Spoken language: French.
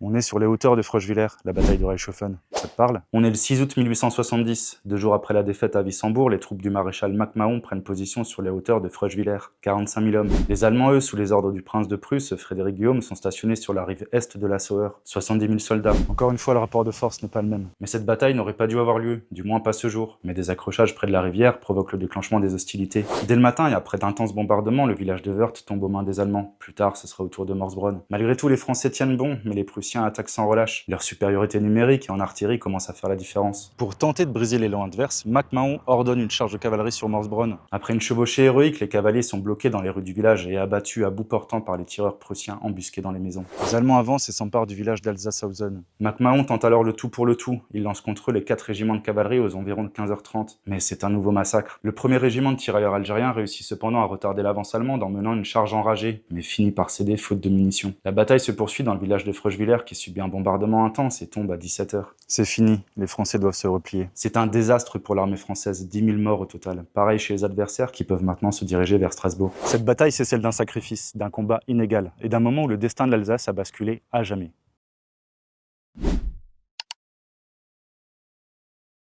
On est sur les hauteurs de Froschwiller, la bataille de Reichshoffen. Ça te parle? On est le 6 août 1870. 2 jours après la défaite à Wissembourg, les troupes du maréchal MacMahon prennent position sur les hauteurs de Froschwiller. 45 000 hommes. Les Allemands, eux, sous les ordres du prince de Prusse, Frédéric Guillaume, sont stationnés sur la rive est de la Sauer. 70 000 soldats. Encore une fois, le rapport de force n'est pas le même. Mais cette bataille n'aurait pas dû avoir lieu, du moins pas ce jour. Mais des accrochages près de la rivière provoquent le déclenchement des hostilités. Dès le matin et après d'intenses bombardements, le village de Wörth tombe aux mains des Allemands. Plus tard, ce sera au tour de Morsbronn. Malgré tout, les Français tiennent bon, mais les Prussiens attaquent sans relâche. Leur supériorité numérique et en artillerie commence à faire la différence. Pour tenter de briser l'élan adverse, MacMahon ordonne une charge de cavalerie sur Morsbronn. Après une chevauchée héroïque, les cavaliers sont bloqués dans les rues du village et abattus à bout portant par les tireurs prussiens embusqués dans les maisons. Les Allemands avancent et s'emparent du village d'Alsace-Hausen. MacMahon tente alors le tout pour le tout. Il lance contre eux les 4 régiments de cavalerie aux environs de 15h30. Mais c'est un nouveau massacre. Le premier régiment de tirailleurs algériens réussit cependant à retarder l'avance allemande en menant une charge enragée, mais finit par céder faute de munitions. La bataille se poursuit dans le village de Froschwiller qui subit un bombardement intense et tombe à 17h. C'est fini, les Français doivent se replier. C'est un désastre pour l'armée française, 10 000 morts au total. Pareil chez les adversaires qui peuvent maintenant se diriger vers Strasbourg. Cette bataille, c'est celle d'un sacrifice, d'un combat inégal, et d'un moment où le destin de l'Alsace a basculé à jamais.